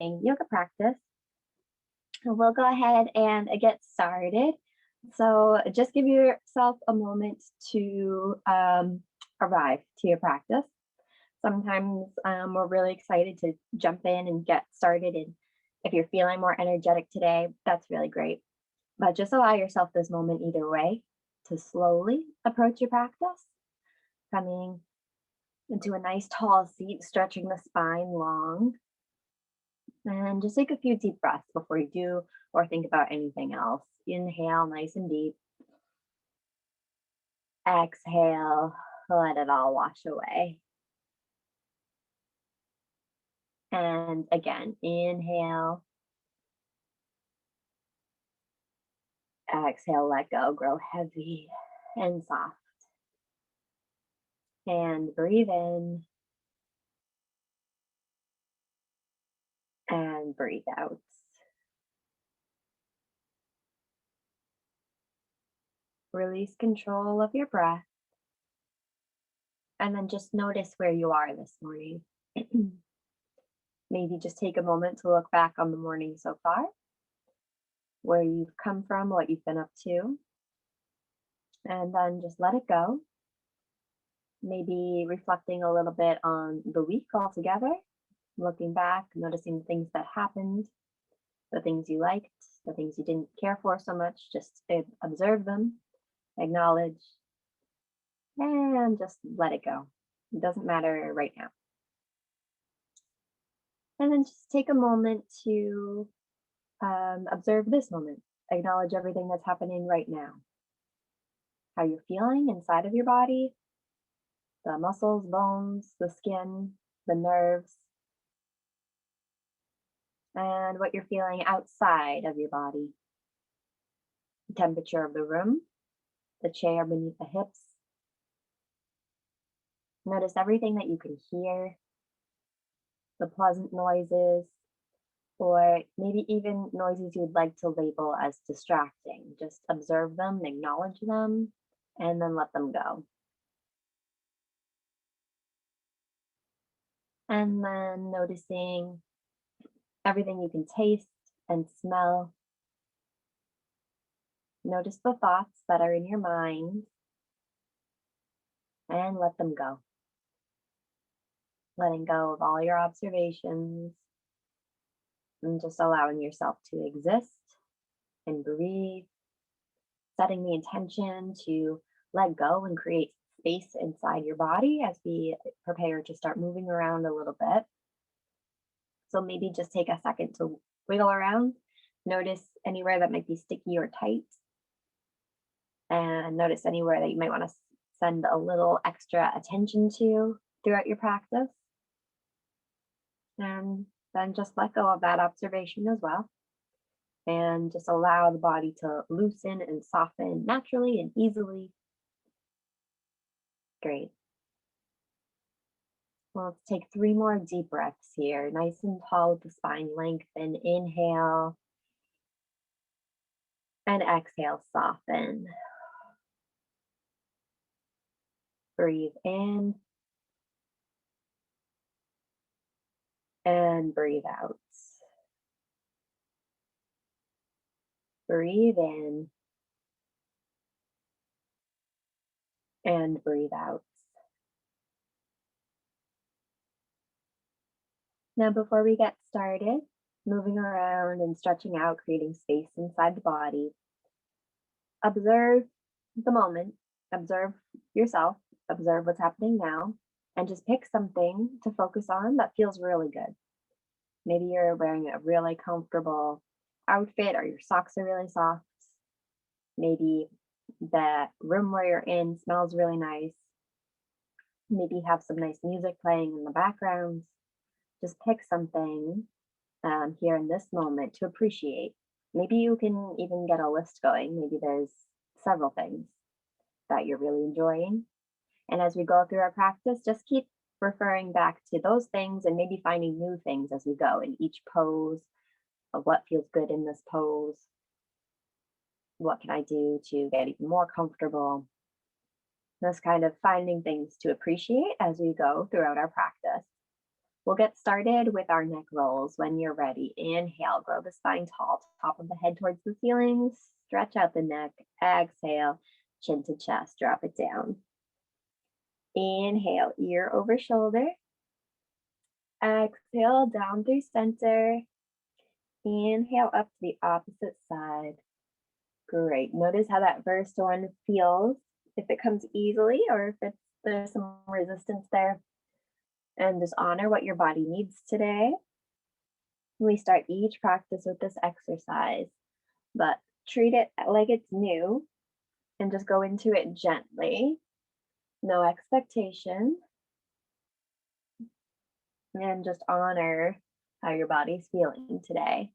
yoga practice. We'll go ahead and get started. So just give yourself a moment to arrive to your practice. Sometimes we're really excited to jump in and get started. And if you're feeling more energetic today, that's really great. But just allow yourself this moment either way to slowly approach your practice, coming into a nice tall seat, stretching the spine long. And just take a few deep breaths before you do or think about anything else. Inhale nice and deep. Exhale, let it all wash away. And again, inhale. Exhale, let go, grow heavy and soft. And breathe in. And breathe out. Release control of your breath. And then just notice where you are this morning. Maybe just take a moment to look back on the morning so far, where you've come from, what you've been up to, and then just let it go. Maybe reflecting a little bit on the week altogether, looking back, noticing the things that happened, the things you liked, the things you didn't care for so much, just observe them, acknowledge, and just let it go. It doesn't matter right now. And then just take a moment to observe this moment. Acknowledge everything that's happening right now. How you're feeling inside of your body, the muscles, bones, the skin, the nerves, and what you're feeling outside of your body. The temperature of the room, the chair beneath the hips. Notice everything that you can hear, the pleasant noises, or maybe even noises you would like to label as distracting. Just observe them, acknowledge them, and then let them go. And then noticing everything you can taste and smell. Notice the thoughts that are in your mind and let them go. Letting go of all your observations and just allowing yourself to exist and breathe, setting the intention to let go and create space inside your body as we prepare to start moving around a little bit. So maybe just take a second to wiggle around, notice anywhere that might be sticky or tight, and notice anywhere that you might want to send a little extra attention to throughout your practice. And then just let go of that observation as well. And just allow the body to loosen and soften naturally and easily. Great. Well, let's take 3 more deep breaths here. Nice and tall with the spine lengthen. Inhale. And exhale, soften. Breathe in. And breathe out. Breathe in. And breathe out. Now, before we get started, moving around and stretching out, creating space inside the body, observe the moment, observe yourself, observe what's happening now, and just pick something to focus on that feels really good. Maybe you're wearing a really comfortable outfit or your socks are really soft. Maybe the room where you're in smells really nice. Maybe you have some nice music playing in the background. Just pick something here in this moment to appreciate. Maybe you can even get a list going. Maybe there's several things that you're really enjoying. And as we go through our practice, just keep referring back to those things and maybe finding new things as we go in each pose of what feels good in this pose. What can I do to get even more comfortable? Just kind of finding things to appreciate as we go throughout our practice. We'll get started with our neck rolls when you're ready. Inhale, grow the spine tall, top of the head towards the ceiling, stretch out the neck. Exhale, chin to chest, drop it down. Inhale, ear over shoulder. Exhale, down through center. Inhale, up to the opposite side. Great. Notice how that first one feels, if it comes easily or if there's some resistance there. And just honor what your body needs today. We start each practice with this exercise, but treat it like it's new and just go into it gently. No expectation. And just honor how your body's feeling today.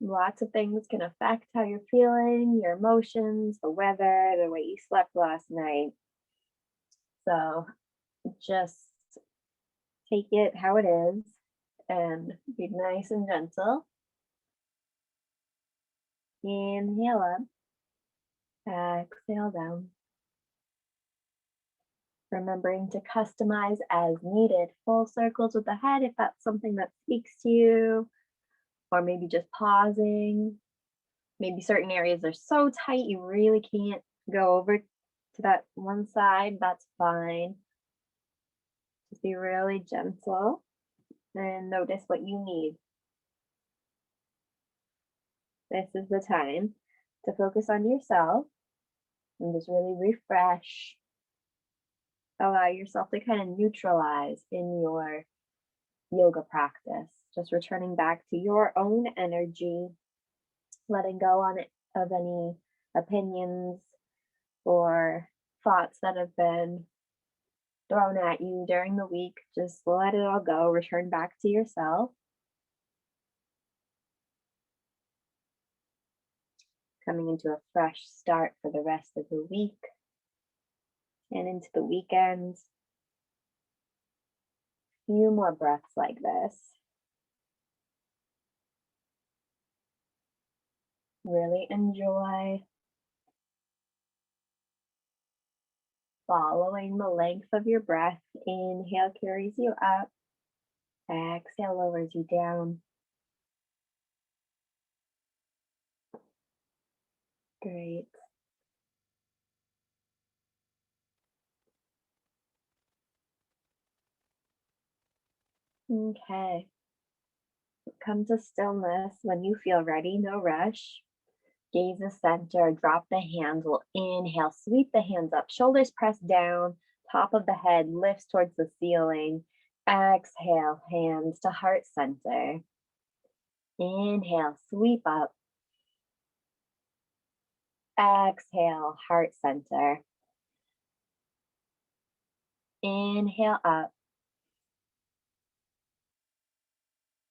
Lots of things can affect how you're feeling, your emotions, the weather, the way you slept last night. So just take it how it is and be nice and gentle. Inhale up, exhale down. Remembering to customize as needed, full circles with the head if that's something that speaks to you, or maybe just pausing. Maybe certain areas are so tight you really can't go over to that one side. That's fine. Just be really gentle and notice what you need. This is the time to focus on yourself and just really refresh. Allow yourself to kind of neutralize in your yoga practice. Just returning back to your own energy, letting go of any opinions or thoughts that have been thrown at you during the week. Just let it all go. Return back to yourself. Coming into a fresh start for the rest of the week and into the weekend. A few more breaths like this. Really enjoy following the length of your breath. Inhale carries you up. Exhale lowers you down. Great. Okay. Come to stillness when you feel ready, no rush. Gaze the center, drop the hands. We'll inhale, sweep the hands up, shoulders press down, top of the head lifts towards the ceiling. Exhale, hands to heart center. Inhale, sweep up. Exhale, heart center. Inhale up.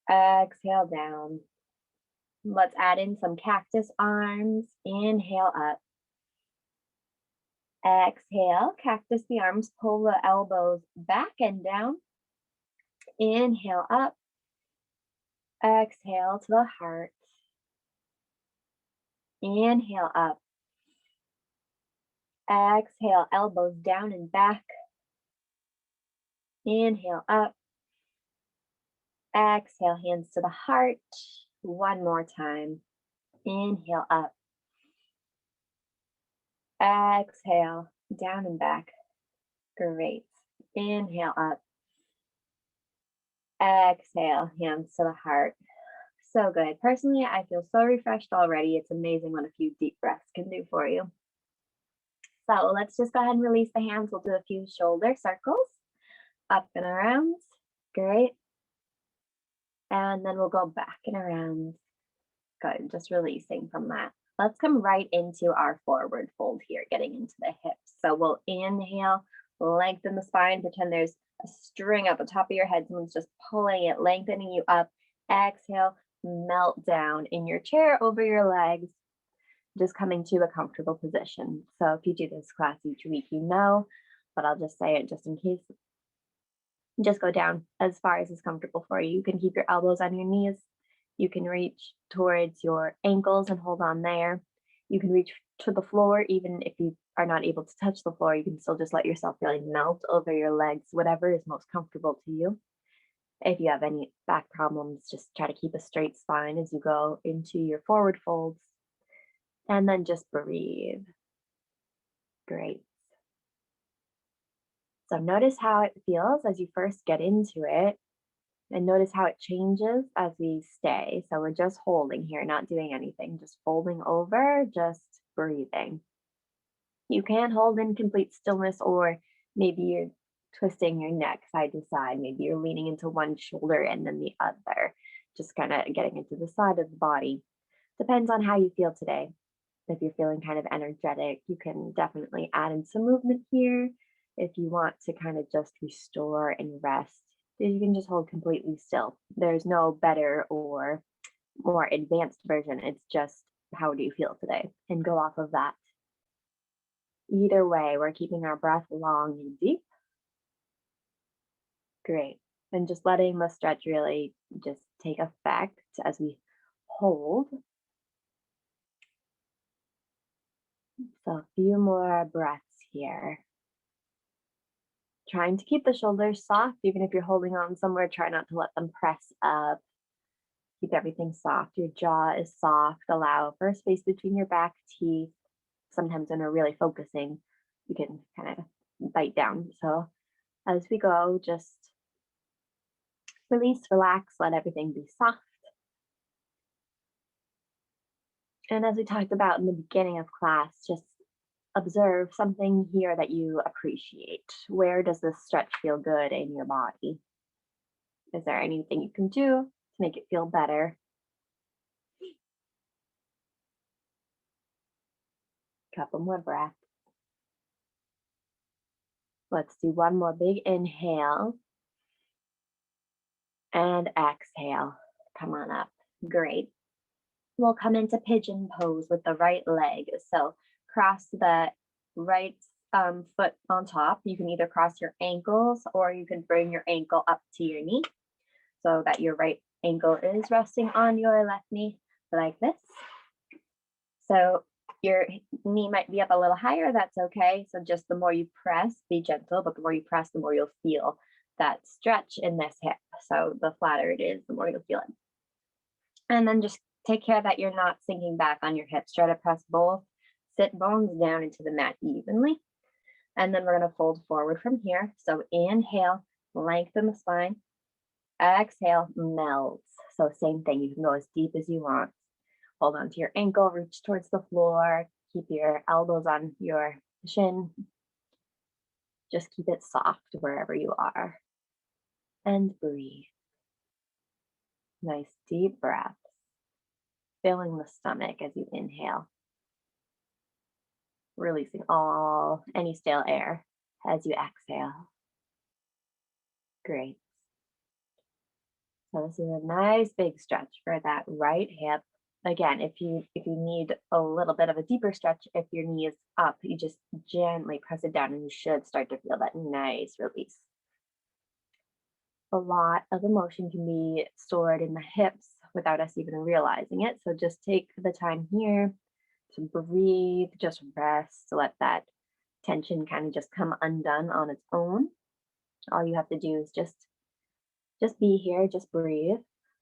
Exhale down. Let's add in some cactus arms. Inhale up. Exhale, cactus the arms, pull the elbows back and down. Inhale up. Exhale to the heart. Inhale up. Exhale, elbows down and back. Inhale up. Exhale, hands to the heart. One more time. Inhale up. Exhale, down and back. Great. Inhale up. Exhale, hands to the heart. So good. Personally, I feel so refreshed already. It's amazing what a few deep breaths can do for you. So let's just go ahead and release the hands. We'll do a few shoulder circles, up and around. Great. And then we'll go back and around. Good, just releasing from that. Let's come right into our forward fold here, getting into the hips. So we'll inhale, lengthen the spine, pretend there's a string at the top of your head. Someone's just pulling it, lengthening you up. Exhale, melt down in your chair over your legs, just coming to a comfortable position. So if you do this class each week, you know, but I'll just say it just in case. Just go down as far as is comfortable for you. You can keep your elbows on your knees. You can reach towards your ankles and hold on there. You can reach to the floor. Even if you are not able to touch the floor, you can still just let yourself really melt over your legs, whatever is most comfortable to you. If you have any back problems, just try to keep a straight spine as you go into your forward folds. And then just breathe. Great. So notice how it feels as you first get into it, and notice how it changes as we stay. So we're just holding here, not doing anything, just folding over, just breathing. You can hold in complete stillness, or maybe you're twisting your neck side to side. Maybe you're leaning into one shoulder and then the other, just kind of getting into the side of the body. Depends on how you feel today. If you're feeling kind of energetic, you can definitely add in some movement here. If you want to kind of just restore and rest, you can just hold completely still. There's no better or more advanced version. It's just how do you feel today, and go off of that. Either way, we're keeping our breath long and deep. Great. And just letting the stretch really just take effect as we hold. So a few more breaths here. Trying to keep the shoulders soft, even if you're holding on somewhere, try not to let them press up. Keep everything soft. Your jaw is soft. Allow for space between your back teeth. Sometimes when we're really focusing, you can kind of bite down. So as we go, just release, relax, let everything be soft. And as we talked about in the beginning of class, just observe something here that you appreciate. Where does this stretch feel good in your body? Is there anything you can do to make it feel better? Couple more breaths. Let's do one more big inhale and exhale. Come on up. Great. We'll come into pigeon pose with the right leg. So cross the right foot on top. You can either cross your ankles, or you can bring your ankle up to your knee so that your right ankle is resting on your left knee like this. So your knee might be up a little higher, that's okay. So just the more you press, be gentle, but the more you press, the more you'll feel that stretch in this hip. So the flatter it is, the more you'll feel it. And then just take care that you're not sinking back on your hips. Try to press both sit bones down into the mat evenly. And then we're going to fold forward from here. So inhale, lengthen the spine. Exhale, melts. So same thing, you can go as deep as you want. Hold on to your ankle, reach towards the floor, keep your elbows on your shin. Just keep it soft wherever you are. And breathe. Nice deep breaths. Filling the stomach as you inhale. Releasing any stale air as you exhale. Great. So this is a nice big stretch for that right hip. Again, if you need a little bit of a deeper stretch, if your knee is up, you just gently press it down and you should start to feel that nice release. A lot of emotion can be stored in the hips without us even realizing it. So just take the time here to breathe, just rest, to let that tension kind of just come undone on its own. All you have to do is just be here, just breathe.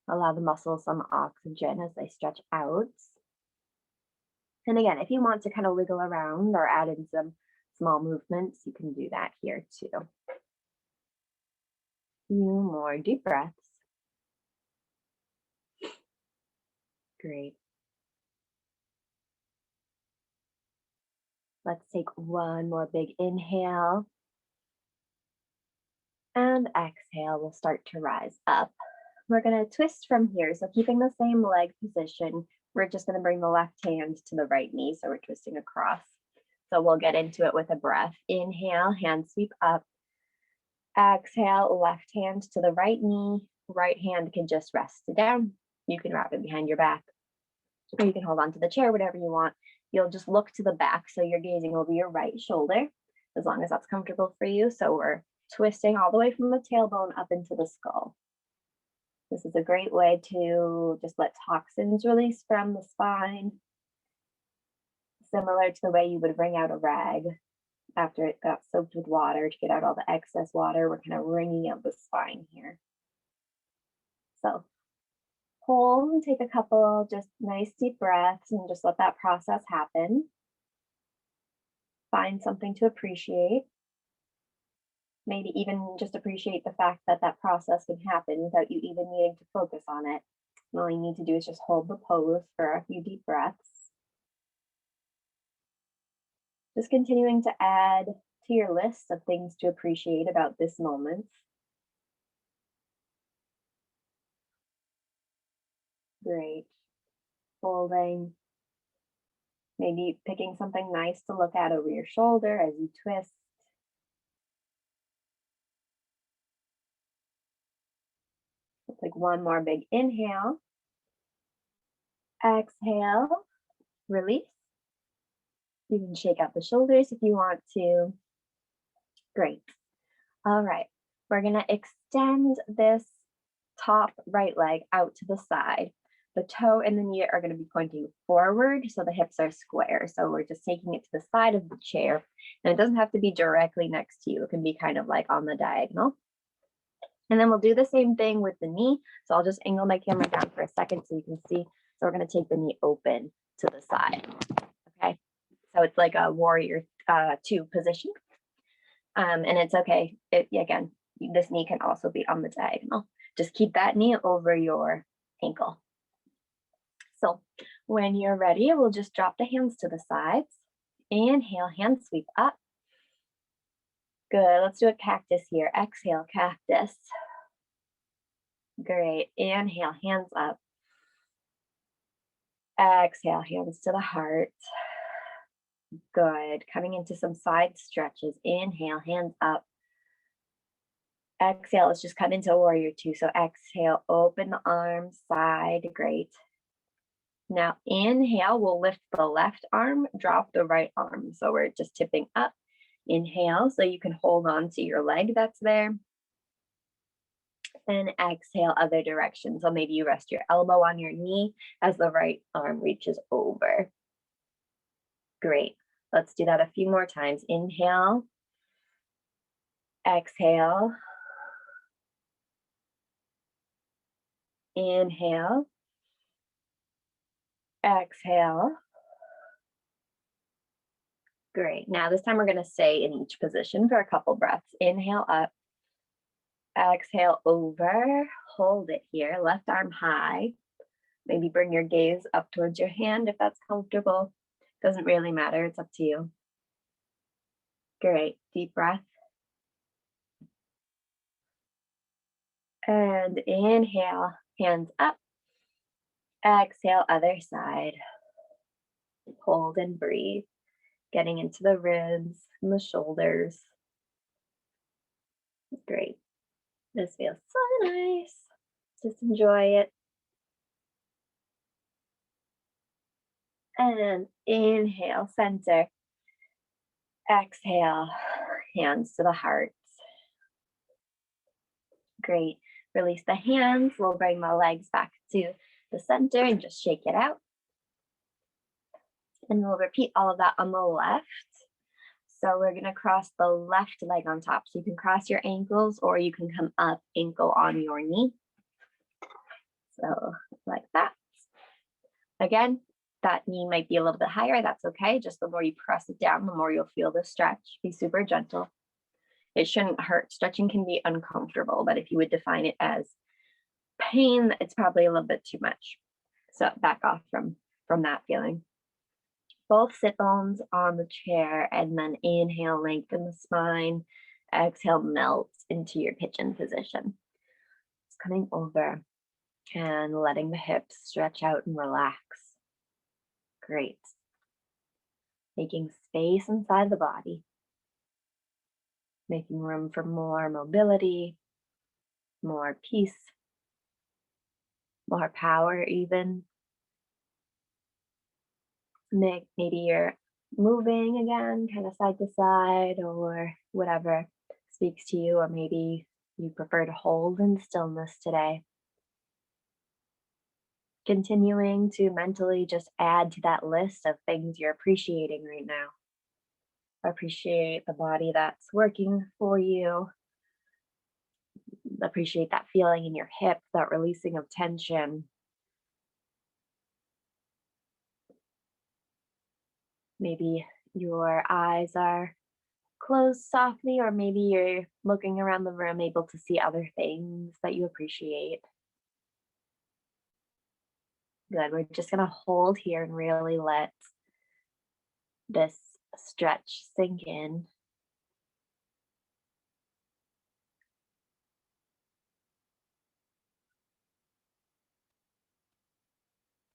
Allow the muscles some oxygen as they stretch out. And again, if you want to kind of wiggle around or add in some small movements, you can do that here too. Few more deep breaths. Great. Let's take one more big inhale. And exhale, we'll start to rise up. We're going to twist from here. So keeping the same leg position, we're just going to bring the left hand to the right knee. So we're twisting across. So we'll get into it with a breath. Inhale, hand sweep up. Exhale, left hand to the right knee. Right hand can just rest down. You can wrap it behind your back, or you can hold on to the chair, whatever you want. You'll just look to the back. So you're gazing over your right shoulder, as long as that's comfortable for you. So we're twisting all the way from the tailbone up into the skull. This is a great way to just let toxins release from the spine. similar to the way you would wring out a rag after it got soaked with water to get out all the excess water. We're kind of wringing out the spine here. So hold and take a couple just nice deep breaths and just let that process happen. Find something to appreciate. Maybe even just appreciate the fact that that process can happen without you even needing to focus on it. And all you need to do is just hold the pose for a few deep breaths. Just continuing to add to your list of things to appreciate about this moment. Great. Holding. Maybe picking something nice to look at over your shoulder as you twist. Let's take one more big inhale. Exhale. Release. You can shake out the shoulders if you want to. Great. All right. We're going to extend this top right leg out to the side. The toe and the knee are going to be pointing forward, so the hips are square. So we're just taking it to the side of the chair. And it doesn't have to be directly next to you. It can be kind of like on the diagonal. And then we'll do the same thing with the knee. So I'll just angle my camera down for a second so you can see. So we're going to take the knee open to the side. Okay. So it's like a warrior two position. And it's okay. Again, this knee can also be on the diagonal. Just keep that knee over your ankle. So when you're ready, we'll just drop the hands to the sides. Inhale, hands sweep up. Good. Let's do a cactus here. Exhale, cactus. Great. Inhale, hands up. Exhale, hands to the heart. Good. Coming into some side stretches. Inhale, hands up. Exhale, let's just come into warrior two. So exhale, open the arms, side. Great. Now inhale, we'll lift the left arm, drop the right arm. So we're just tipping up. Inhale, so you can hold on to your leg that's there. And exhale, other direction. So maybe you rest your elbow on your knee as the right arm reaches over. Great. Let's do that a few more times. Inhale. Exhale. Inhale. Exhale. Great. Now this time we're going to stay in each position for a couple breaths. Inhale up. Exhale over. Hold it here. Left arm high. Maybe bring your gaze up towards your hand if that's comfortable. Doesn't really matter. It's up to you. Great. Deep breath. And inhale. Hands up. Exhale, other side. Hold and breathe. Getting into the ribs and the shoulders. Great. This feels so nice. Just enjoy it. And inhale, center. Exhale, hands to the heart. Great. Release the hands. We'll bring the legs back to the center and just shake it out. And we'll repeat all of that on the left. So we're going to cross the left leg on top. So you can cross your ankles or you can come up ankle on your knee. So like that. Again, that knee might be a little bit higher. That's okay. Just the more you press it down, the more you'll feel the stretch. Be super gentle. It shouldn't hurt. Stretching can be uncomfortable, but if you would define it as pain, it's probably a little bit too much. So back off from that feeling. Both sit bones on the chair, and then inhale, lengthen the spine. Exhale, melt into your pigeon position. Just coming over and letting the hips stretch out and relax. Great. Making space inside the body. Making room for more mobility, more peace, more power even. Maybe you're moving again, kind of side to side or whatever speaks to you, or maybe you prefer to hold in stillness today. Continuing to mentally just add to that list of things you're appreciating right now. Appreciate the body that's working for you. Appreciate that feeling in your hip, that releasing of tension. Maybe your eyes are closed softly, or maybe you're looking around the room, able to see other things that you appreciate. Good. We're just going to hold here and really let this stretch sink in.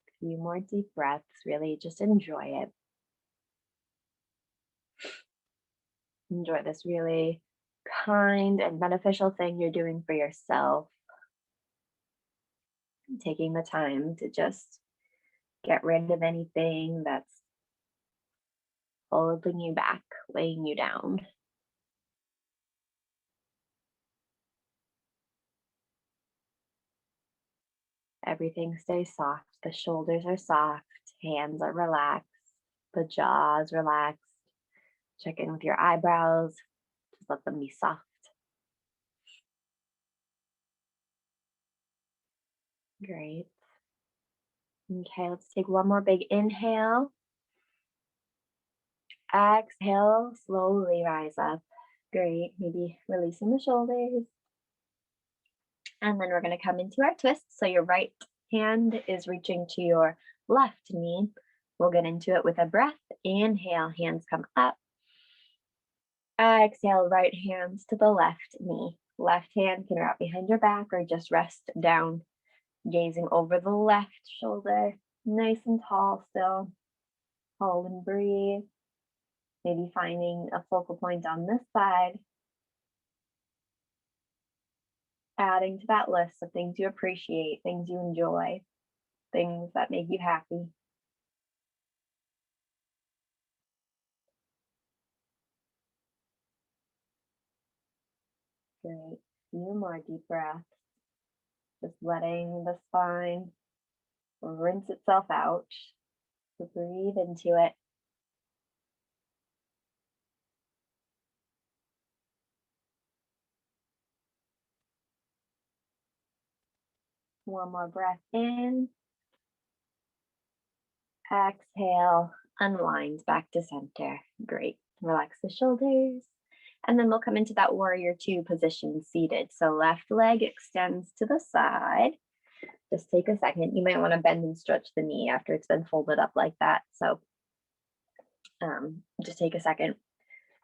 A few more deep breaths. Really just enjoy it. Enjoy this really kind and beneficial thing you're doing for yourself. Taking the time to just get rid of anything that's holding you back, weighing you down. Everything stays soft. The shoulders are soft, hands are relaxed, the jaw is relaxed. Check in with your eyebrows. Just let them be soft. Great. Okay, let's take one more big inhale. Exhale, slowly rise up. Great. Maybe releasing the shoulders. And then we're going to come into our twist. So your right hand is reaching to your left knee. We'll get into it with a breath. Inhale, hands come up. Exhale, right hands to the left knee. Left hand can wrap behind your back or just rest down, gazing over the left shoulder. Nice and tall still. Hold and breathe. Maybe finding a focal point on this side. Adding to that list of things you appreciate, things you enjoy, things that make you happy. Great. Few more deep breaths. Just letting the spine rinse itself out. So breathe into it. One more breath in. Exhale, unwind back to center. Great. Relax the shoulders. And then we'll come into that warrior two position seated. So left leg extends to the side. Just take a second. You might want to bend and stretch the knee after it's been folded up like that. So just take a second.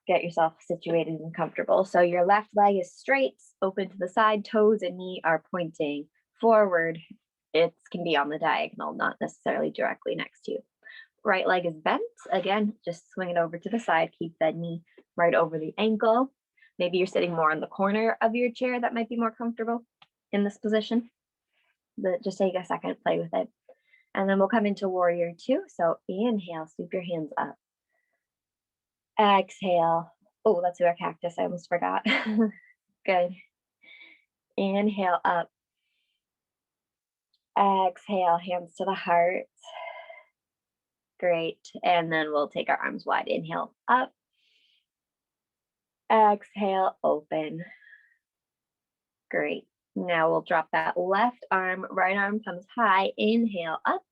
Get yourself situated and comfortable. So your left leg is straight, open to the side, toes and knee are pointing forward. It can be on the diagonal, not necessarily directly next to you. Right leg is bent. Again, just swing it over to the side. Keep that knee right over the ankle. Maybe you're sitting more on the corner of your chair. That might be more comfortable in this position. But just take a second, play with it. And then we'll come into warrior two. So inhale, sweep your hands up. Exhale. Oh, let's do our cactus. I almost forgot. Good. Inhale up. Exhale, hands to the heart. Great. And then we'll take our arms wide. Inhale up. Exhale, open. Great. Now we'll drop that left arm, right arm comes high. Inhale up.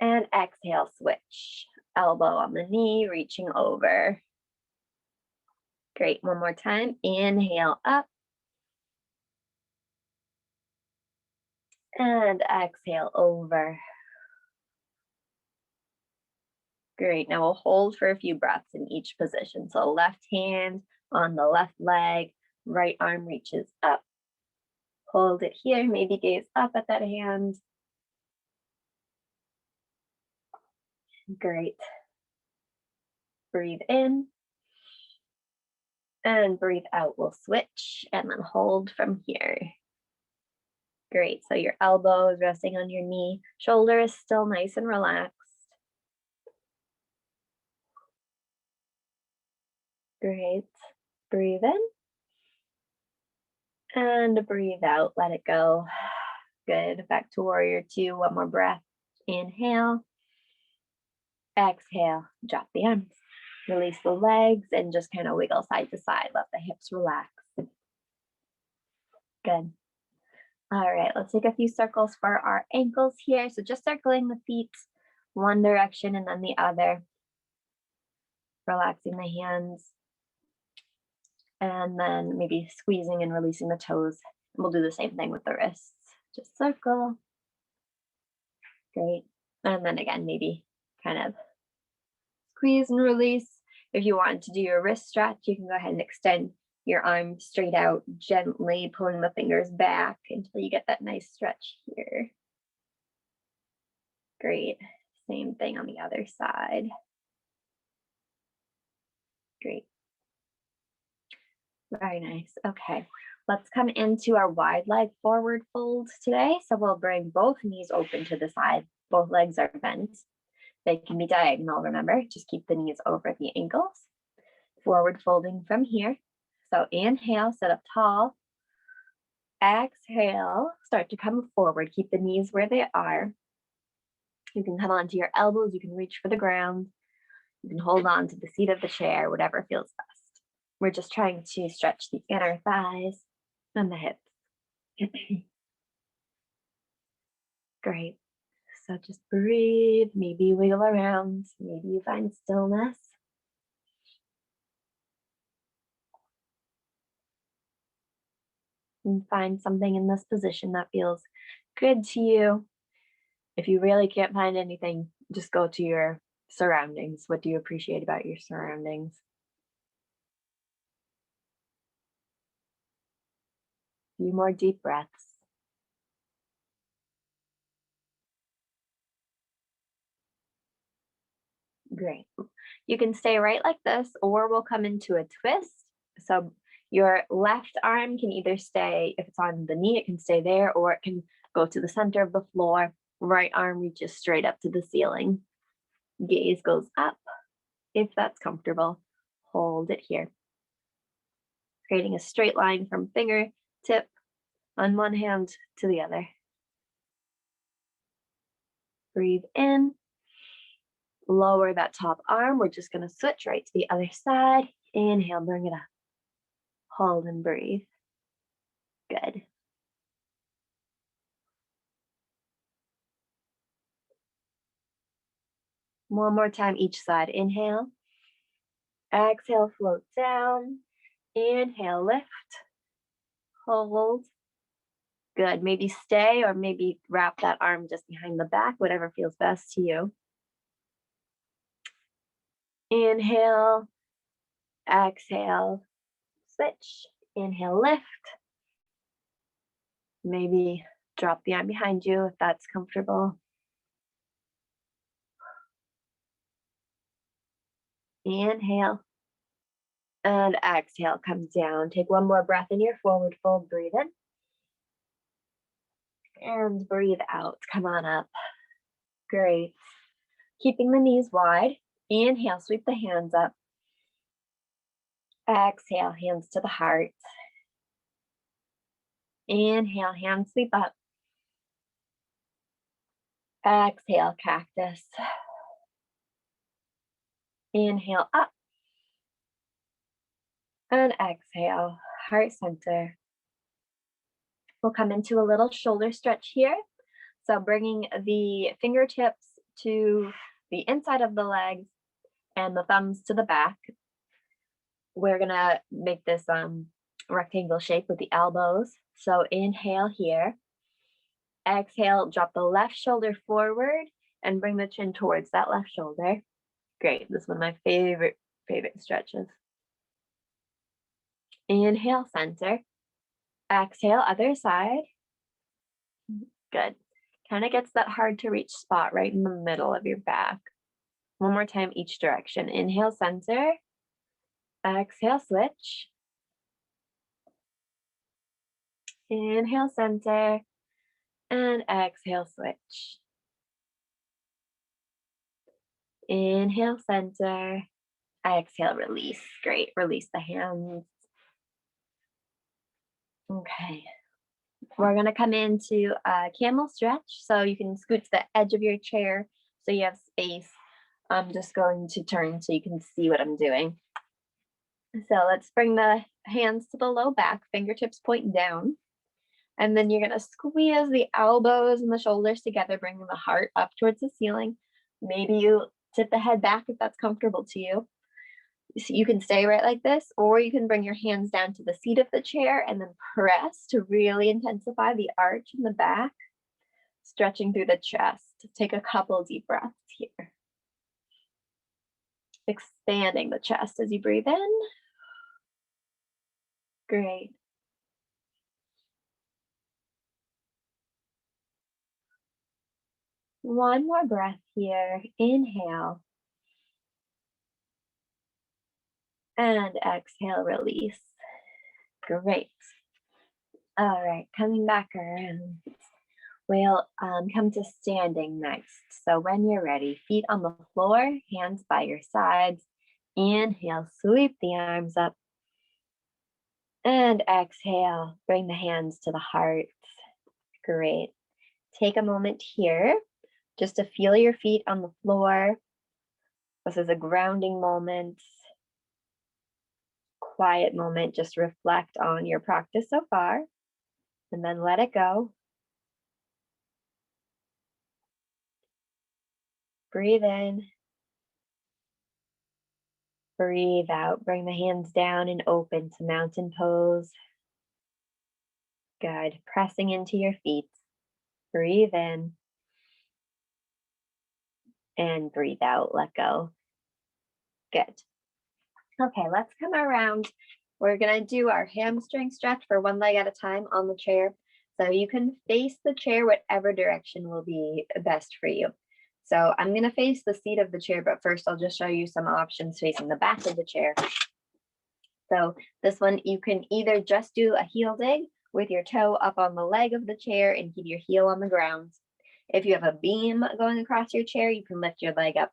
And exhale, switch. Elbow on the knee, reaching over. Great. One more time. Inhale up. And exhale over. Great. Now we'll hold for a few breaths in each position. So left hand on the left leg, right arm reaches up. Hold it here. Maybe gaze up at that hand. Great. Breathe in. And breathe out. We'll switch and then hold from here. Great. So your elbow is resting on your knee. Shoulder is still nice and relaxed. Great. Breathe in. And breathe out. Let it go. Good. Back to warrior two. One more breath. Inhale. Exhale. Drop the arms. Release the legs and just kind of wiggle side to side. Let the hips relax. Good. All right, let's take a few circles for our ankles here. So just circling the feet one direction and then the other. Relaxing the hands. And then maybe squeezing and releasing the toes. And we'll do the same thing with the wrists. Just circle. Great. And then again, maybe kind of squeeze and release. If you want to do your wrist stretch, you can go ahead and extend your arm straight out, gently pulling the fingers back until you get that nice stretch here. Great. Same thing on the other side. Great. Very nice. Okay, let's come into our wide leg forward fold today. So we'll bring both knees open to the side. Both legs are bent. They can be diagonal, remember. Just keep the knees over the ankles. Forward folding from here. So inhale, sit up tall. Exhale, start to come forward. Keep the knees where they are. You can come onto your elbows. You can reach for the ground. You can hold on to the seat of the chair, whatever feels best. We're just trying to stretch the inner thighs and the hips. Great. So just breathe, maybe wiggle around, maybe you find stillness. And find something in this position that feels good to you. If you really can't find anything, just go to your surroundings. What do you appreciate about your surroundings? A few more deep breaths. Great. You can stay right like this, or we'll come into a twist. So your left arm can either stay, if it's on the knee, it can stay there, or it can go to the center of the floor. Right arm reaches straight up to the ceiling. Gaze goes up. If that's comfortable, hold it here. Creating a straight line from fingertip on one hand to the other. Breathe in. Lower that top arm. We're just going to switch right to the other side. Inhale, bring it up. Hold and breathe. Good. One more time each side. Inhale. Exhale, float down. Inhale, lift. Hold. Good. Maybe stay or maybe wrap that arm just behind the back, whatever feels best to you. Inhale. Exhale. Switch. Inhale, lift. Maybe drop the arm behind you if that's comfortable. Inhale. And exhale, come down. Take one more breath in your forward fold. Breathe in. And breathe out. Come on up. Great. Keeping the knees wide. Inhale, sweep the hands up. Exhale, hands to the heart. Inhale, hands sweep up. Exhale, cactus. Inhale, up. And exhale, heart center. We'll come into a little shoulder stretch here. So bringing the fingertips to the inside of the legs and the thumbs to the back. We're gonna make this rectangle shape with the elbows. So inhale here. Exhale, drop the left shoulder forward and bring the chin towards that left shoulder. Great, this is one of my favorite stretches. Inhale, center. Exhale, other side. Good. Kind of gets that hard to reach spot right in the middle of your back. One more time each direction. Inhale, center. Exhale, switch. Inhale, center. And exhale, switch. Inhale, center. Exhale, release. Great. Release the hands. Okay. We're gonna come into a camel stretch. So you can scoot to the edge of your chair so you have space. I'm just going to turn so you can see what I'm doing. So let's bring the hands to the low back, fingertips point down. And then you're gonna squeeze the elbows and the shoulders together, bringing the heart up towards the ceiling. Maybe you tip the head back if that's comfortable to you. So you can stay right like this, or you can bring your hands down to the seat of the chair and then press to really intensify the arch in the back, stretching through the chest. Take a couple deep breaths here. Expanding the chest as you breathe in. Great. One more breath here. Inhale. And exhale, release. Great. All right, coming back around. We'll come to standing next. So when you're ready, feet on the floor, hands by your sides. Inhale, sweep the arms up. And exhale, bring the hands to the heart. Great. Take a moment here just to feel your feet on the floor. This is a grounding moment, quiet moment. Just reflect on your practice so far and then let it go. Breathe in. Breathe out. Bring the hands down and open to mountain pose. Good. Pressing into your feet. Breathe in. And breathe out. Let go. Good. Okay, let's come around. We're going to do our hamstring stretch for one leg at a time on the chair. So you can face the chair whatever direction will be best for you. So I'm going to face the seat of the chair, but first I'll just show you some options facing the back of the chair. So this one, you can either just do a heel dig with your toe up on the leg of the chair and keep your heel on the ground. If you have a beam going across your chair, you can lift your leg up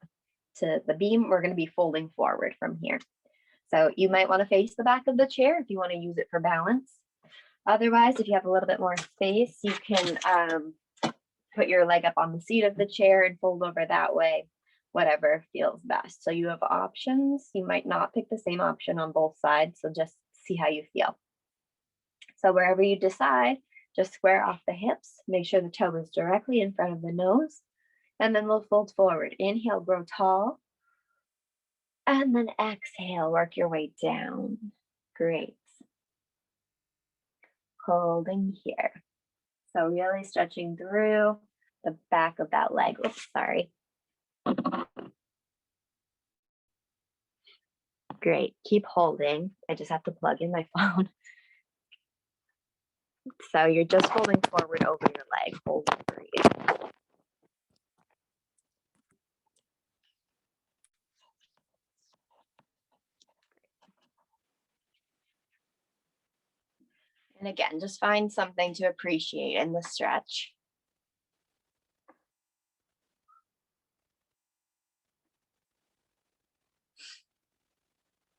to the beam. We're going to be folding forward from here. So you might want to face the back of the chair if you want to use it for balance. Otherwise, if you have a little bit more space, you can put your leg up on the seat of the chair and fold over that way, whatever feels best. So you have options. You might not pick the same option on both sides, so just see how you feel. So wherever you decide, just square off the hips, make sure the toe is directly in front of the nose, and then we'll fold forward. Inhale, grow tall, and then exhale, work your way down. Great. Holding here. So really stretching through the back of that leg. Oops, sorry. Great. Keep holding. I just have to plug in my phone. So you're just folding forward over your leg. Hold and breathe. And again, just find something to appreciate in the stretch.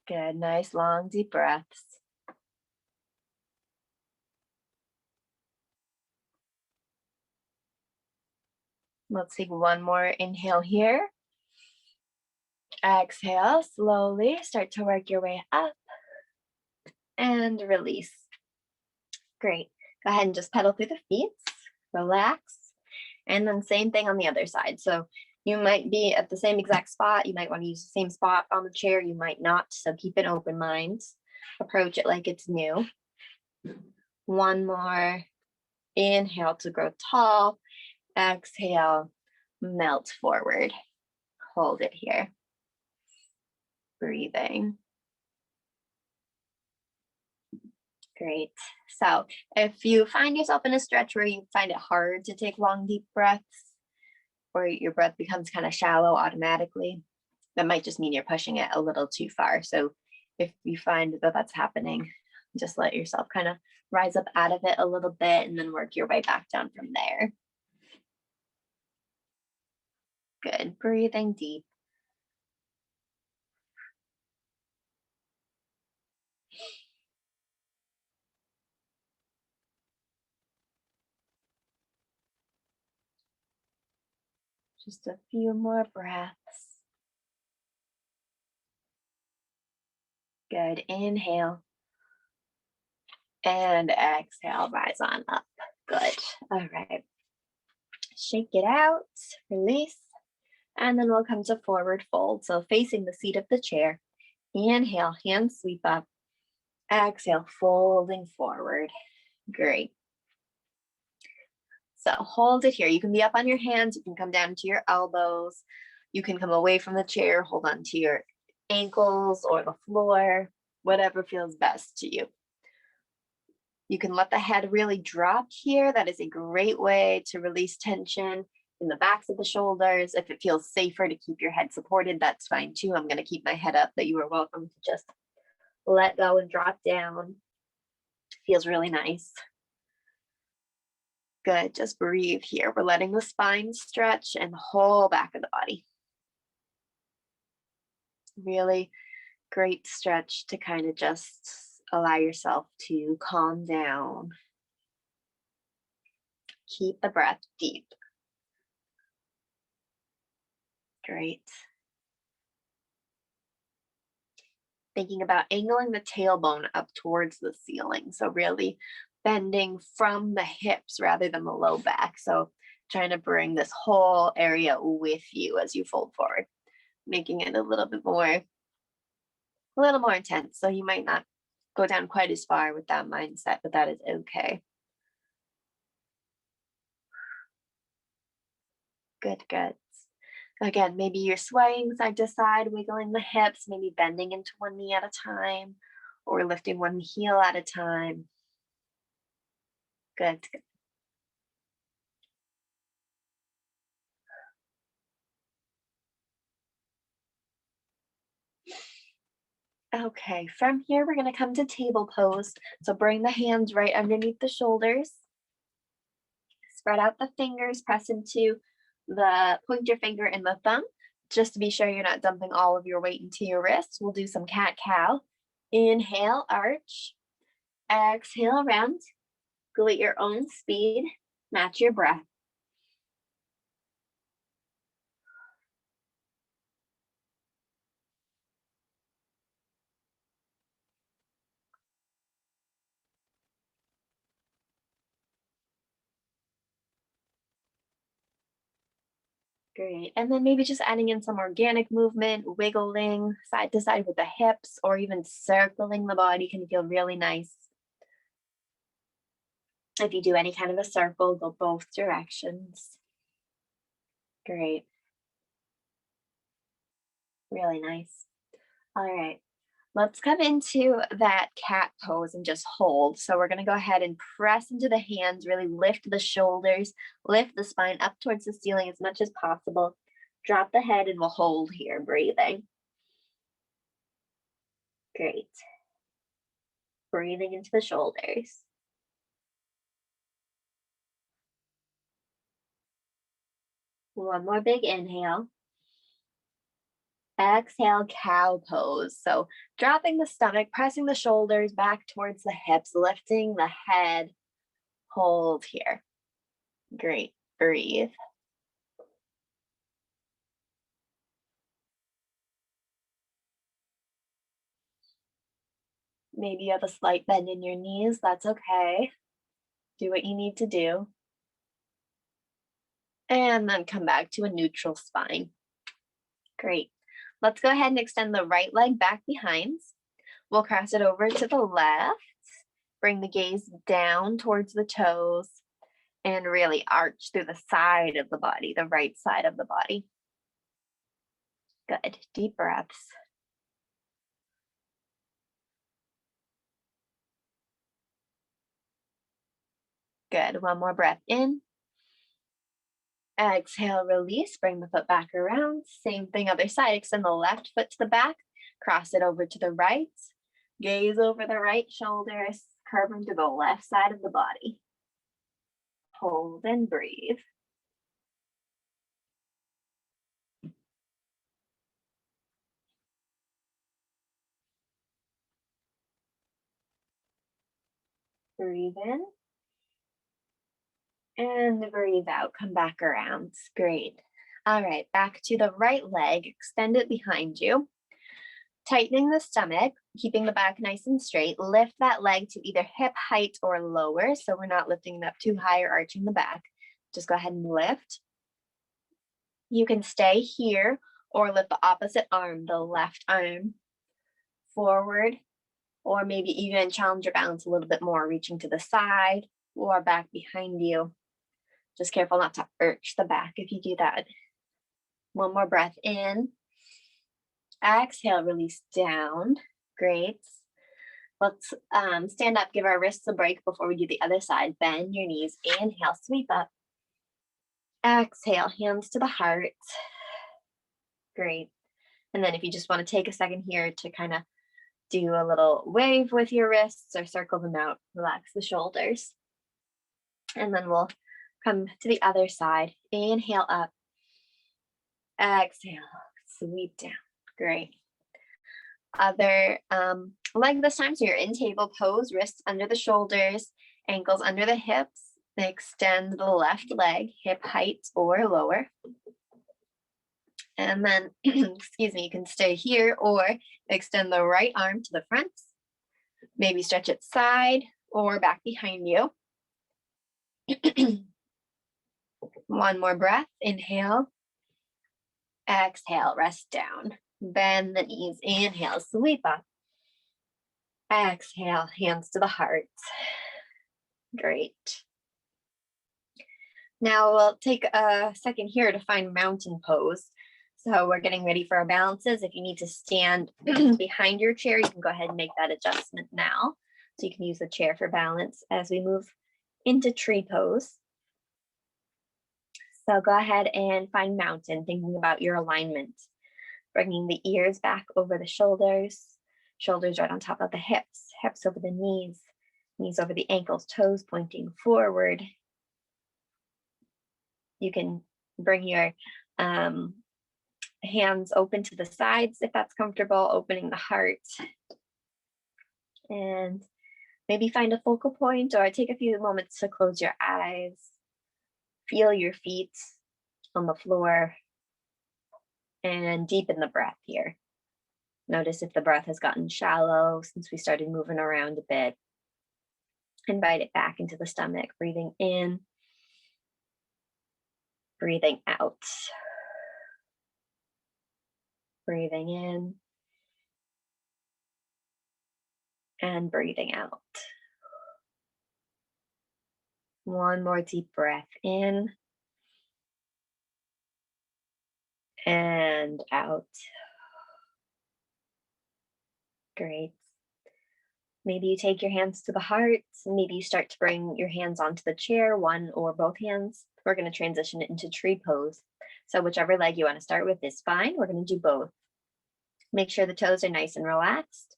Good. Nice, long, deep breaths. Let's take one more inhale here. Exhale, slowly start to work your way up and release. Great. Go ahead and just pedal through the feet, relax, and then same thing on the other side. So you might be at the same exact spot. You might want to use the same spot on the chair. You might not. So keep an open mind. Approach it like it's new. One more. Inhale to grow tall. Exhale, melt forward. Hold it here. Breathing. Great. So if you find yourself in a stretch where you find it hard to take long, deep breaths, or your breath becomes kind of shallow automatically, that might just mean you're pushing it a little too far. So if you find that that's happening, just let yourself kind of rise up out of it a little bit and then work your way back down from there. Good. Breathing deep. Just a few more breaths. Good. Inhale. And exhale, rise on up. Good. All right. Shake it out, release, and then we'll come to forward fold. So facing the seat of the chair. Inhale, hands sweep up. Exhale, folding forward. Great. So hold it here. You can be up on your hands. You can come down to your elbows. You can come away from the chair, hold on to your ankles or the floor, whatever feels best to you. You can let the head really drop here. That is a great way to release tension in the backs of the shoulders. If it feels safer to keep your head supported, that's fine too. I'm going to keep my head up, but you are welcome to just let go and drop down. Feels really nice. Good. Just breathe here. We're letting the spine stretch and the whole back of the body. Really great stretch to kind of just allow yourself to calm down. Keep the breath deep. Great. Thinking about angling the tailbone up towards the ceiling. So really bending from the hips rather than the low back. So trying to bring this whole area with you as you fold forward, making it a little more intense. So you might not go down quite as far with that mindset, but that is okay. Good, good. Again, maybe you're swaying side to side, wiggling the hips, maybe bending into one knee at a time or lifting one heel at a time. Good, good. Okay, from here, we're gonna come to table pose. So bring the hands right underneath the shoulders. Spread out the fingers, press into the pointer finger and the thumb, just to be sure you're not dumping all of your weight into your wrists. We'll do some cat-cow. Inhale, arch. Exhale, round. Go at your own speed. Match your breath. Great. And then maybe just adding in some organic movement, wiggling side to side with the hips, or even circling the body can feel really nice. If you do any kind of a circle, go both directions. Great. Really nice. All right. Let's come into that cat pose and just hold. So we're going to go ahead and press into the hands, really lift the shoulders, lift the spine up towards the ceiling as much as possible. Drop the head and we'll hold here, breathing. Great. Breathing into the shoulders. One more big inhale. Exhale, cow pose. So dropping the stomach, pressing the shoulders back towards the hips, lifting the head. Hold here. Great. Breathe. Maybe you have a slight bend in your knees. That's okay. Do what you need to do. And then come back to a neutral spine. Great. Let's go ahead and extend the right leg back behind. We'll cross it over to the left. Bring the gaze down towards the toes and really arch through the side of the body, the right side of the body. Good. Deep breaths. Good. One more breath in. Exhale, release. Bring the foot back around. Same thing, other side. Extend the left foot to the back. Cross it over to the right. Gaze over the right shoulder. Curve into the left side of the body. Hold and breathe. Breathe in. And breathe out. Come back around. Great. All right, back to the right leg, extend it behind you. Tightening the stomach, keeping the back nice and straight. Lift that leg to either hip height or lower, so we're not lifting it up too high or arching the back. Just go ahead and lift. You can stay here or lift the opposite arm, the left arm, forward, or maybe even challenge your balance a little bit more, reaching to the side or back behind you. Just careful not to arch the back if you do that. One more breath in. Exhale, release down. Great. Let's stand up, give our wrists a break before we do the other side. Bend your knees, inhale, sweep up. Exhale, hands to the heart. Great. And then if you just want to take a second here to kind of do a little wave with your wrists or circle them out, relax the shoulders. And then we'll come to the other side. Inhale up. Exhale, sweep down. Great. Other leg this time, so you're in table pose, wrists under the shoulders, ankles under the hips. Extend the left leg, hip height or lower. And then, excuse me, you can stay here or extend the right arm to the front. Maybe stretch it side or back behind you. One more breath, inhale. Exhale, rest down. Bend the knees, inhale, sweep up. Exhale, hands to the heart. Great. Now we'll take a second here to find mountain pose. So we're getting ready for our balances. If you need to stand behind your chair, you can go ahead and make that adjustment now. So you can use the chair for balance as we move into tree pose. So go ahead and find mountain, thinking about your alignment. Bringing the ears back over the shoulders, shoulders right on top of the hips, hips over the knees, knees over the ankles, toes pointing forward. You can bring your hands open to the sides if that's comfortable, opening the heart. And maybe find a focal point or take a few moments to close your eyes. Feel your feet on the floor. And deepen the breath here. Notice if the breath has gotten shallow since we started moving around a bit. Invite it back into the stomach, breathing in, breathing out. Breathing in and breathing out. One more deep breath in and out. Great. Maybe you take your hands to the heart. Maybe you start to bring your hands onto the chair, one or both hands. We're going to transition it into tree pose. So whichever leg you want to start with is fine. We're going to do both. Make sure the toes are nice and relaxed.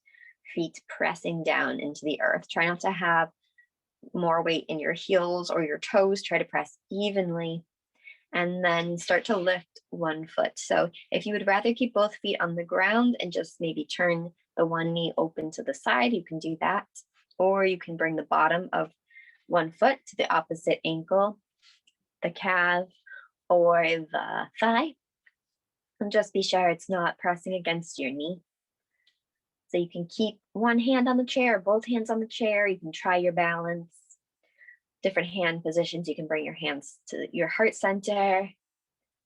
Feet pressing down into the earth. Try not to have more weight in your heels or your toes. Try to press evenly. And then start to lift one foot. So if you would rather keep both feet on the ground and just maybe turn the one knee open to the side, you can do that. Or you can bring the bottom of one foot to the opposite ankle, the calf, or the thigh. And just be sure it's not pressing against your knee. So you can keep one hand on the chair, both hands on the chair. You can try your balance. Different hand positions. You can bring your hands to your heart center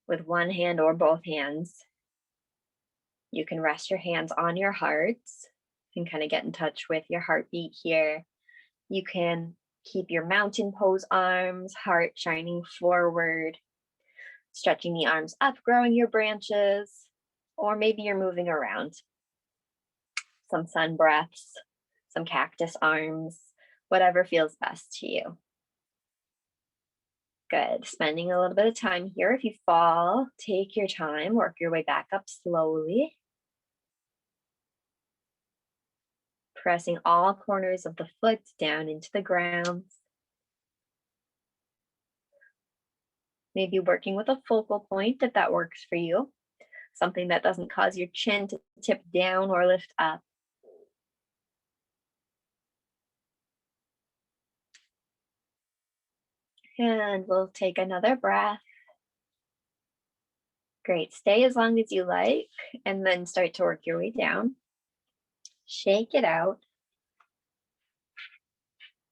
with one hand or both hands. You can rest your hands on your heart and kind of get in touch with your heartbeat here. You can keep your mountain pose arms, heart shining forward, stretching the arms up, growing your branches, or maybe you're moving around. Some sun breaths, some cactus arms, whatever feels best to you. Good. Spending a little bit of time here. If you fall, take your time, work your way back up slowly. Pressing all corners of the foot down into the ground. Maybe working with a focal point if that works for you. Something that doesn't cause your chin to tip down or lift up. And we'll take another breath. Great. Stay as long as you like, and then start to work your way down. Shake it out.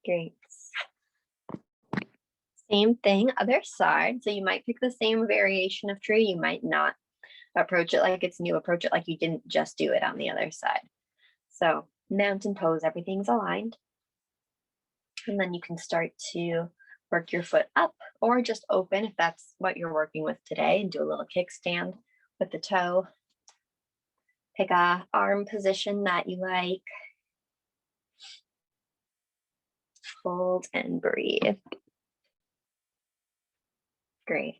Great. Same thing, other side. So you might pick the same variation of tree. You might not approach it like it's new. Approach it like you didn't just do it on the other side. So mountain pose, everything's aligned. And then you can start to work your foot up or just open if that's what you're working with today, and do a little kickstand with the toe. Pick a arm position that you like. Hold and breathe. Great.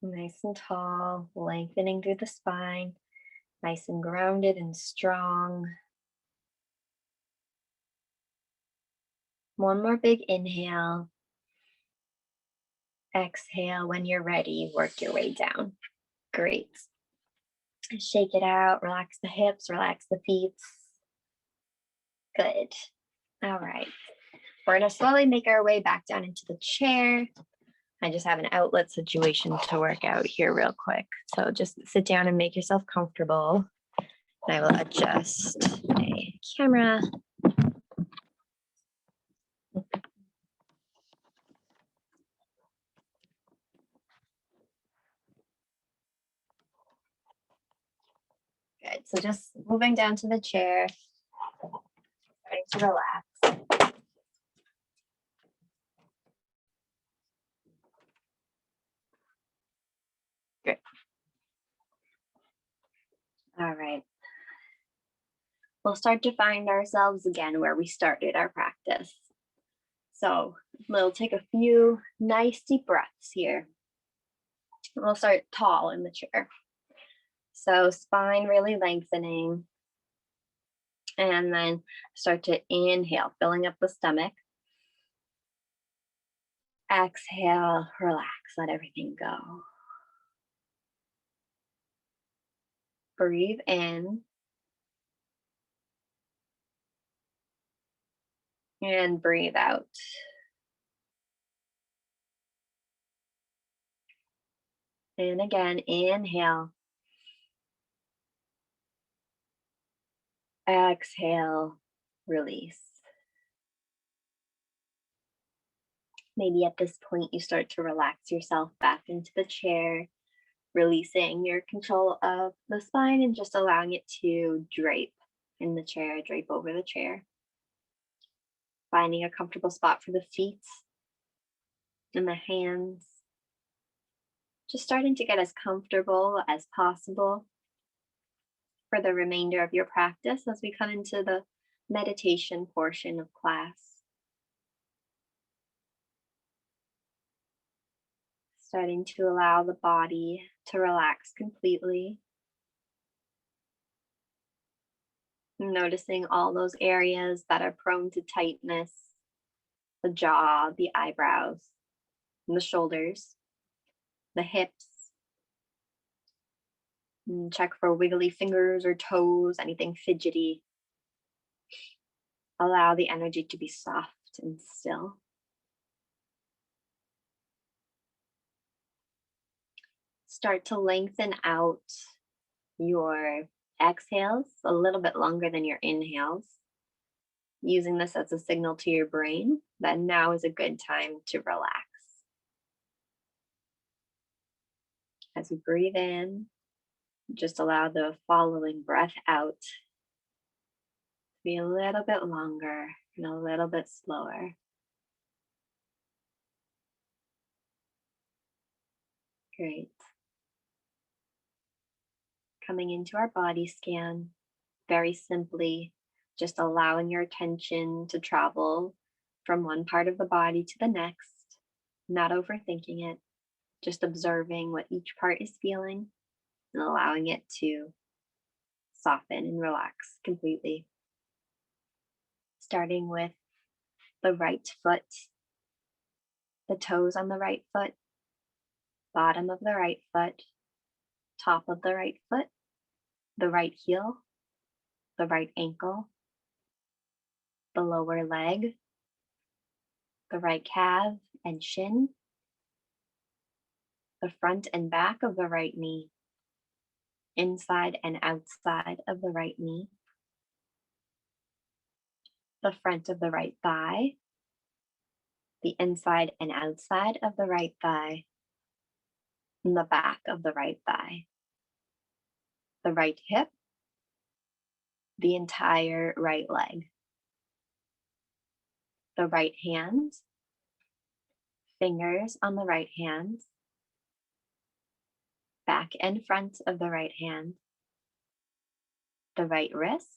Nice and tall, lengthening through the spine. Nice and grounded and strong. One more big inhale. Exhale. When you're ready, work your way down. Great. Shake it out. Relax the hips, relax the feet. Good. All right. We're going to slowly make our way back down into the chair. I just have an outlet situation to work out here real quick. So just sit down and make yourself comfortable. I will adjust my camera. Good. So just moving down to the chair, starting to relax. Good. All right. We'll start to find ourselves again where we started our practice. So we'll take a few nice deep breaths here. We'll start tall in the chair. So spine really lengthening. And then start to inhale, filling up the stomach. Exhale, relax, let everything go. Breathe in. And breathe out. And again, inhale. Exhale, release. Maybe at this point you start to relax yourself back into the chair, releasing your control of the spine and just allowing it to drape in the chair, drape over the chair. Finding a comfortable spot for the feet and the hands. Just starting to get as comfortable as possible for the remainder of your practice as we come into the meditation portion of class. Starting to allow the body to relax completely. Noticing all those areas that are prone to tightness, the jaw, the eyebrows, and the shoulders, the hips. And check for wiggly fingers or toes, anything fidgety. Allow the energy to be soft and still. Start to lengthen out your exhales a little bit longer than your inhales, using this as a signal to your brain that now is a good time to relax. As you breathe in, just allow the following breath out to be a little bit longer and a little bit slower. Great. Coming into our body scan, very simply, just allowing your attention to travel from one part of the body to the next, not overthinking it, just observing what each part is feeling and allowing it to soften and relax completely. Starting with the right foot, the toes on the right foot, bottom of the right foot, top of the right foot, the right heel, the right ankle, the lower leg, the right calf and shin, the front and back of the right knee, inside and outside of the right knee, the front of the right thigh, the inside and outside of the right thigh, and the back of the right thigh, the right hip, the entire right leg, the right hand, fingers on the right hand, back and front of the right hand, the right wrist,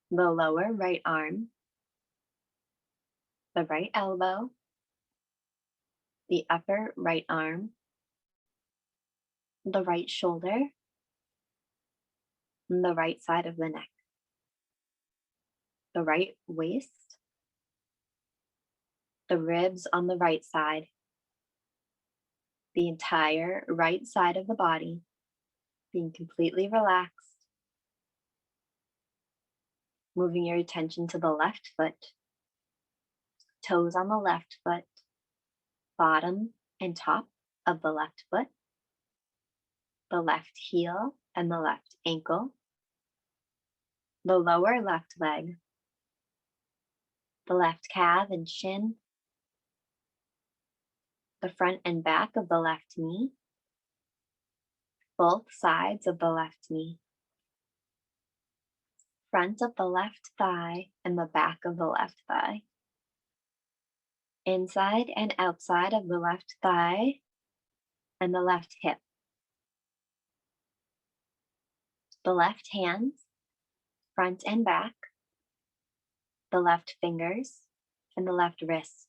the lower right arm, the right elbow, the upper right arm, the right shoulder, and the right side of the neck, the right waist, the ribs on the right side, the entire right side of the body being completely relaxed, moving your attention to the left foot, toes on the left foot, bottom and top of the left foot, the left heel and the left ankle, the lower left leg, the left calf and shin, the front and back of the left knee, both sides of the left knee, front of the left thigh and the back of the left thigh, inside and outside of the left thigh and the left hip, the left hand, front and back, the left fingers and the left wrist,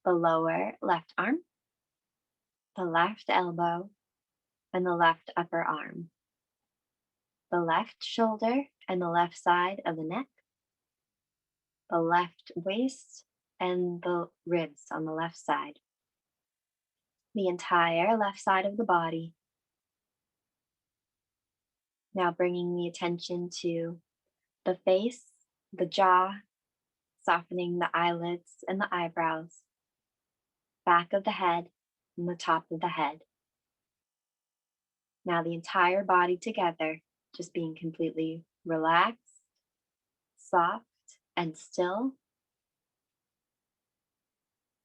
the lower left arm, the left elbow and the left upper arm, the left shoulder and the left side of the neck, the left waist and the ribs on the left side, the entire left side of the body. Now bringing the attention to the face, the jaw, softening the eyelids and the eyebrows, back of the head and the top of the head. Now the entire body together, just being completely relaxed, soft, and still,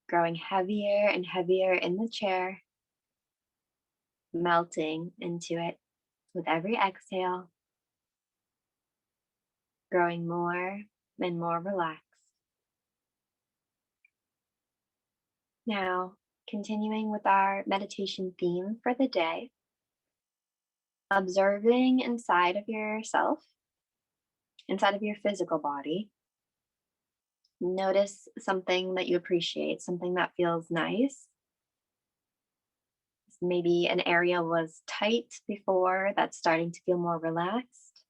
growing heavier and heavier in the chair, melting into it with every exhale, growing more and more relaxed. Now, continuing with our meditation theme for the day, observing inside of yourself, inside of your physical body. Notice something that you appreciate, something that feels nice. Maybe an area was tight before that's starting to feel more relaxed.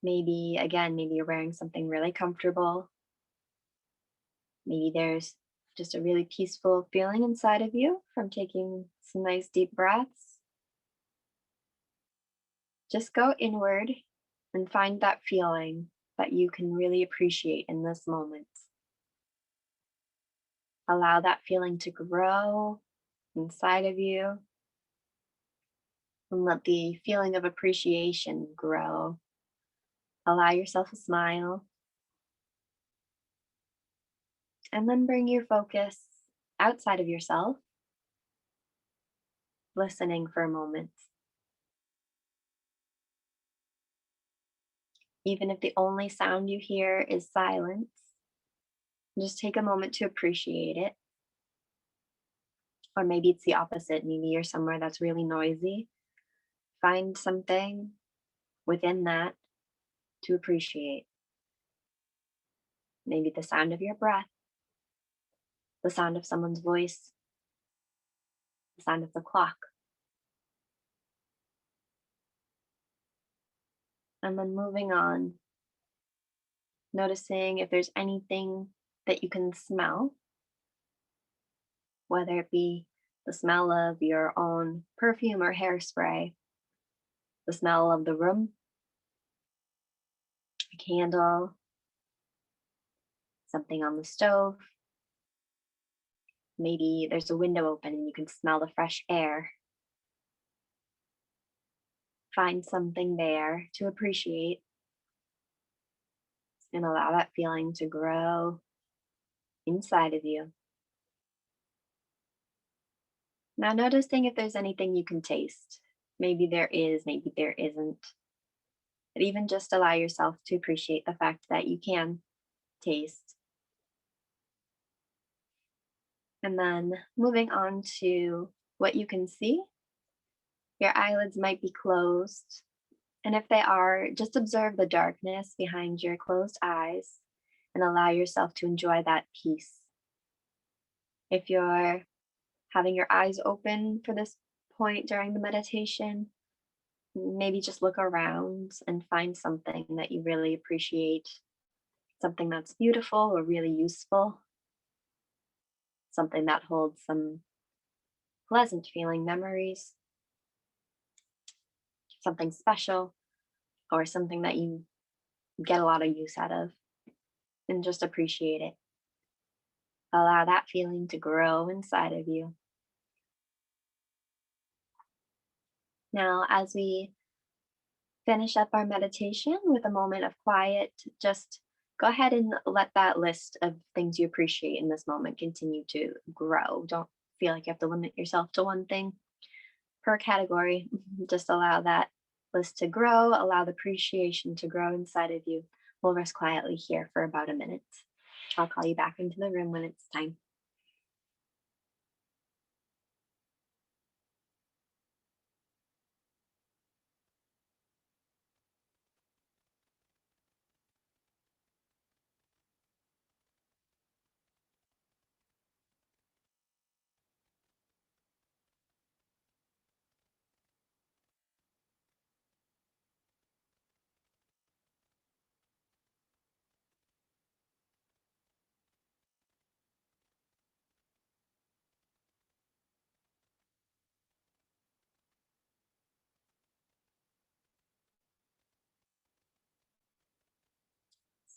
Maybe, again, maybe you're wearing something really comfortable. Maybe there's just a really peaceful feeling inside of you from taking some nice deep breaths. Just go inward and find that feeling that you can really appreciate in this moment. Allow that feeling to grow inside of you and let the feeling of appreciation grow. Allow yourself a smile and then bring your focus outside of yourself, listening for a moment. Even if the only sound you hear is silence, just take a moment to appreciate it. Or maybe it's the opposite. Maybe you're somewhere that's really noisy. Find something within that to appreciate. Maybe the sound of your breath, the sound of someone's voice, the sound of the clock. And then moving on, noticing if there's anything that you can smell, whether it be the smell of your own perfume or hairspray, the smell of the room, a candle, something on the stove. Maybe there's a window open and you can smell the fresh air. Find something there to appreciate and allow that feeling to grow inside of you. Now, noticing if there's anything you can taste. Maybe there is, maybe there isn't. But even just allow yourself to appreciate the fact that you can taste. And then moving on to what you can see. Your eyelids might be closed. And if they are, just observe the darkness behind your closed eyes and allow yourself to enjoy that peace. If you're having your eyes open for this point during the meditation, maybe just look around and find something that you really appreciate, something that's beautiful or really useful, something that holds some pleasant feeling memories, something special, or something that you get a lot of use out of, and just appreciate it. Allow that feeling to grow inside of you. Now, as we finish up our meditation with a moment of quiet, just go ahead and let that list of things you appreciate in this moment continue to grow. Don't feel like you have to limit yourself to one thing per category. Just allow that list to grow, allow the appreciation to grow inside of you. We'll rest quietly here for about a minute. I'll call you back into the room when it's time.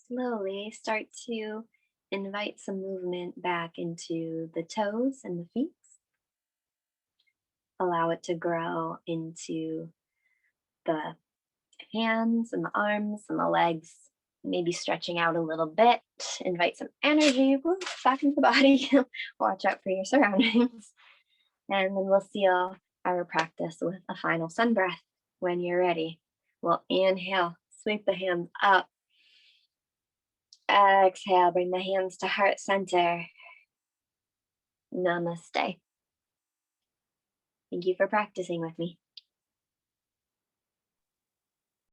Slowly start to invite some movement back into the toes and the feet. Allow it to grow into the hands and the arms and the legs, maybe stretching out a little bit. Invite some energy back into the body. Watch out for your surroundings. And then we'll seal our practice with a final sun breath. When you're ready, we'll inhale, sweep the hands up. Exhale, bring the hands to heart center. Namaste. Thank you for practicing with me.